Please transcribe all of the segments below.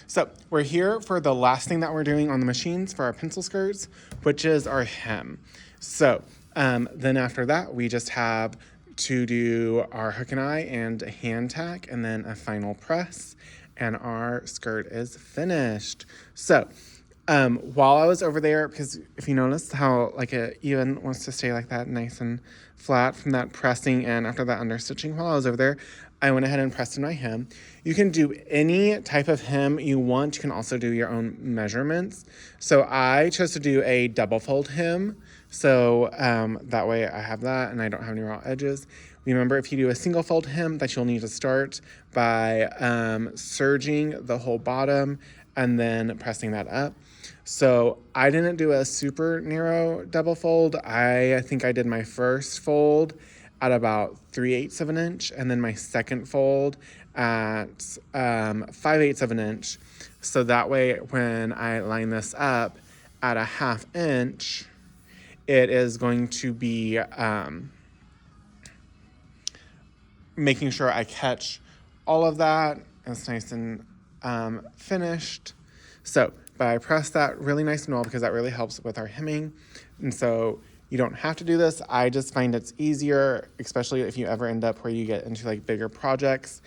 So we're here for the last thing that we're doing on the machines for our pencil skirts, which is our hem. So then after that, we just have to do our hook and eye and a hand tack and then a final press, and our skirt is finished. So while I was over there, because if you notice how like it even wants to stay like that nice and flat from that pressing and after that understitching, while I was over there, I went ahead and pressed in my hem. You can do any type of hem you want. You can also do your own measurements. So I chose to do a double fold hem. So that way I have that and I don't have any raw edges. Remember, if you do a single fold hem, that you'll need to start by serging the whole bottom and then pressing that up. So I didn't do a super narrow double fold. I think I did my first fold at about 3/8 of an inch, and then my second fold at 5/8 of an inch. So that way, when I line this up at a 1/2 inch, it is going to be making sure I catch all of that. It's nice and finished. So, but I press that really nice and well because that really helps with our hemming. And so you don't have to do this. I just find it's easier, especially if you ever end up where you get into like bigger projects,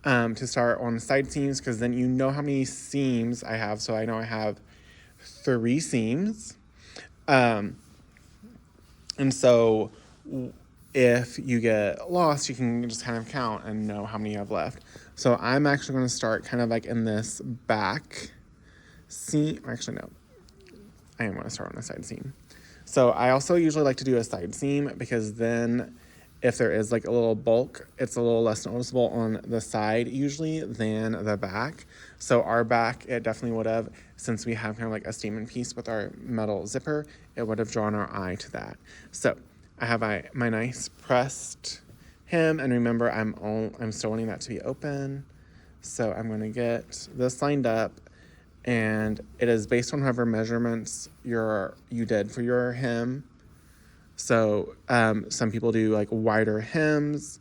to start on side seams, because then you know how many seams I have. So I know I have 3 seams. And so if you get lost, you can just kind of count and know how many you have left. So I'm actually going to start kind of like in this back seam. Actually, no, I am going to start on a side seam. So I also usually like to do a side seam because then if there is like a little bulk, it's a little less noticeable on the side usually than the back. So our back, it definitely would have, since we have kind of like a statement piece with our metal zipper, it would have drawn our eye to that. So I have my nice pressed hem, and remember I'm still wanting that to be open. So I'm going to get this lined up, and it is based on whatever measurements you did for your hem. So some people do like wider hems,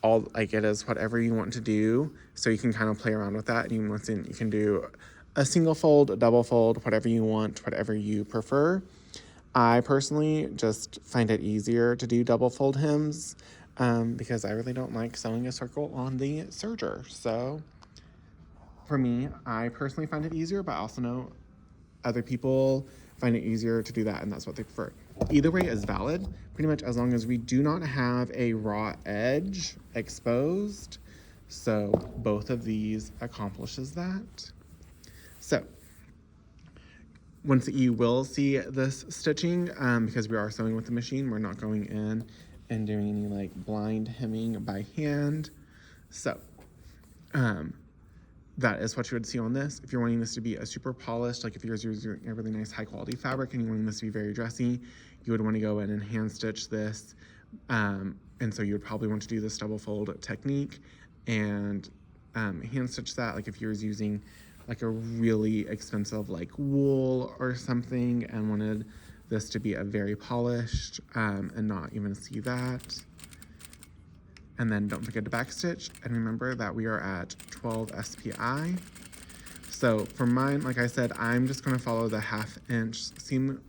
all like it is whatever you want to do. So you can kind of play around with that. You can do a single fold, a double fold, whatever you want, whatever you prefer. I personally just find it easier to do double fold hems because I really don't like sewing a circle on the serger. So for me, I personally find it easier, but I also know other people find it easier to do that, and that's what they prefer. Either way is valid, pretty much, as long as we do not have a raw edge exposed. So both of these accomplishes that. So once you will see this stitching, because we are sewing with the machine, we're not going in and doing any like blind hemming by hand. So that is what you would see on this. If you're wanting this to be a super polished, like if you're using a really nice high quality fabric and you're wanting this to be very dressy, you would want to go in and hand stitch this. And so you would probably want to do this double fold technique and hand stitch that. Like if you're using like a really expensive like wool or something and wanted this to be a very polished and not even see that. And then don't forget to backstitch, and remember that we are at 12 SPI. So for mine, like I said, I'm just gonna follow the 1/2 inch seam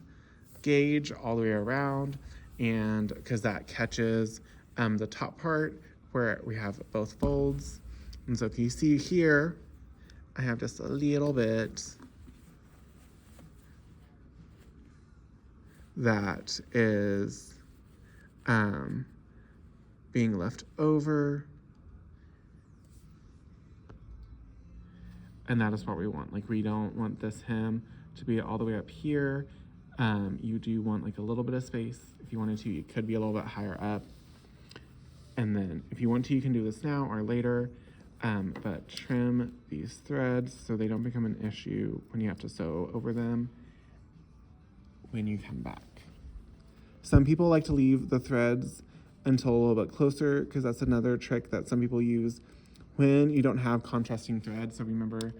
gauge all the way around, and because that catches the top part where we have both folds. And so if you see here, I have just a little bit that is being left over, and that is what we want. Like we don't want this hem to be all the way up here. You do want like a little bit of space. If you wanted to, you could be a little bit higher up, and then if you want to, you can do this now or later, but trim these threads so they don't become an issue when you have to sew over them when you come back. Some people like to leave the threads until a little bit closer, because that's another trick that some people use when you don't have contrasting threads. So remember,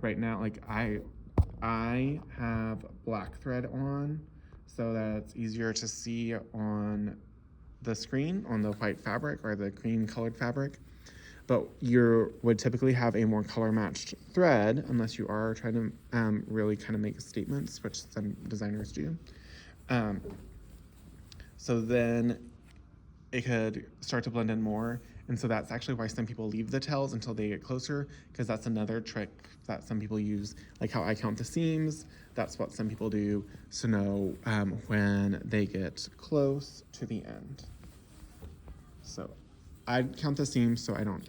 right now, like I have black thread on so that it's easier to see on the screen on the white fabric or the cream colored fabric. but you would typically have a more color matched thread unless you are trying to really kind of make statements, which some designers do. So then it could start to blend in more. And so that's actually why some people leave the tails until they get closer, because that's another trick that some people use, like how I count the seams. That's what some people do to know when they get close to the end. So I count the seams so I don't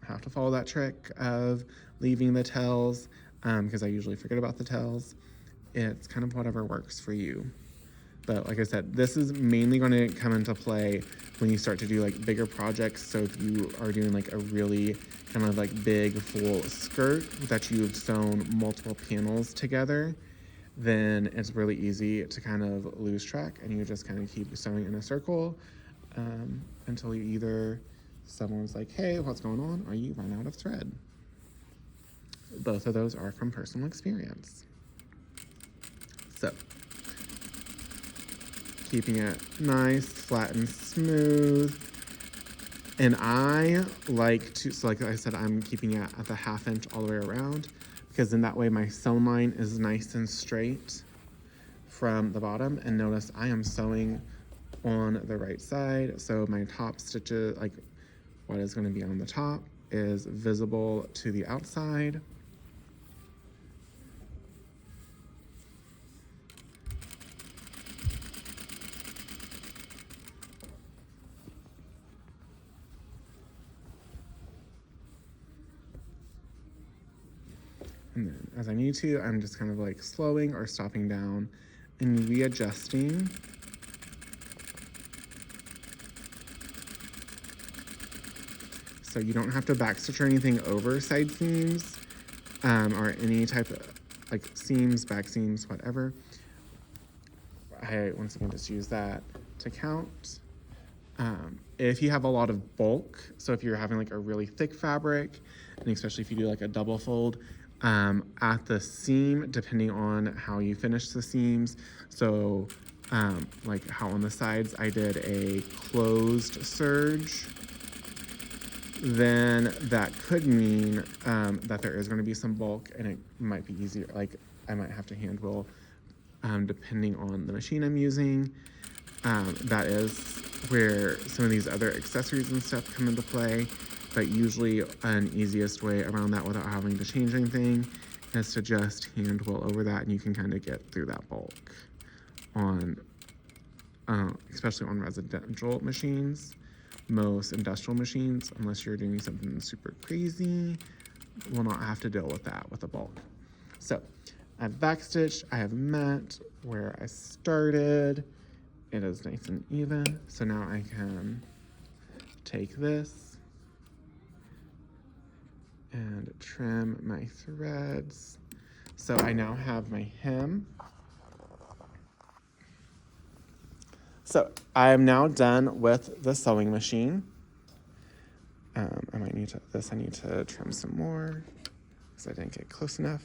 have to follow that trick of leaving the tails, because I usually forget about the tails. It's kind of whatever works for you. But like I said, this is mainly going to come into play when you start to do like bigger projects. So if you are doing like a really kind of like big full skirt that you've sewn multiple panels together, then it's really easy to kind of lose track, and you just kind of keep sewing in a circle until you either someone's like, hey, what's going on? Or you run out of thread. Both of those are from personal experience. So keeping it nice, flat, and smooth. And I like to, so like I said, I'm keeping it at the 1/2 inch all the way around, because in that way my sewn line is nice and straight from the bottom. And notice I am sewing on the right side, so my top stitches, like what is going to be on the top, is visible to the outside. And then as I need to, I'm just kind of like slowing or stopping down and readjusting. So you don't have to backstitch or anything over side seams or any type of like seams, back seams, whatever. I once again just use that to count. If you have a lot of bulk, so if you're having like a really thick fabric, and especially if you do like a double fold, at the seam, depending on how you finish the seams, so like how on the sides I did a closed serge, then that could mean that there is going to be some bulk, and it might be easier, like I might have to hand roll depending on the machine I'm using. That is where some of these other accessories and stuff come into play, but usually an easiest way around that without having to change anything is to just hand roll over that, and you can kind of get through that bulk on, especially on residential machines. Most industrial machines, unless you're doing something super crazy, will not have to deal with that with a bulk. So I've backstitched, I have met where I started. It is nice and even. So now I can take this and trim my threads. So I now have my hem. So I am now done with the sewing machine. I might need to, I need to trim some more because I didn't get close enough.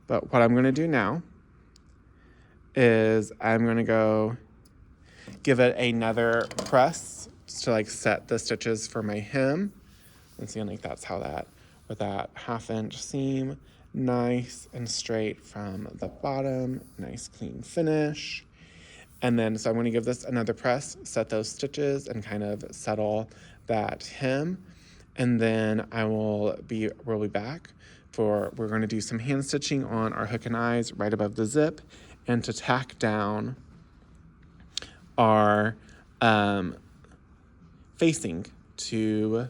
But what I'm gonna do now is I'm gonna go give it another press just to like set the stitches for my hem. And see, like that's how that, with that 1/2 inch seam, nice and straight from the bottom, nice clean finish. And then, so I'm gonna give this another press, set those stitches and kind of settle that hem. And then we'll be back for, we're gonna do some hand stitching on our hook and eyes right above the zip, and to tack down our facing to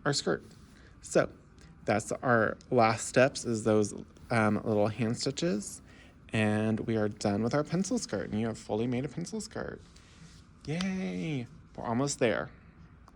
our skirt. So that's our last steps, is those little hand stitches, and we are done with our pencil skirt, and you have fully made a pencil skirt. Yay, we're almost there.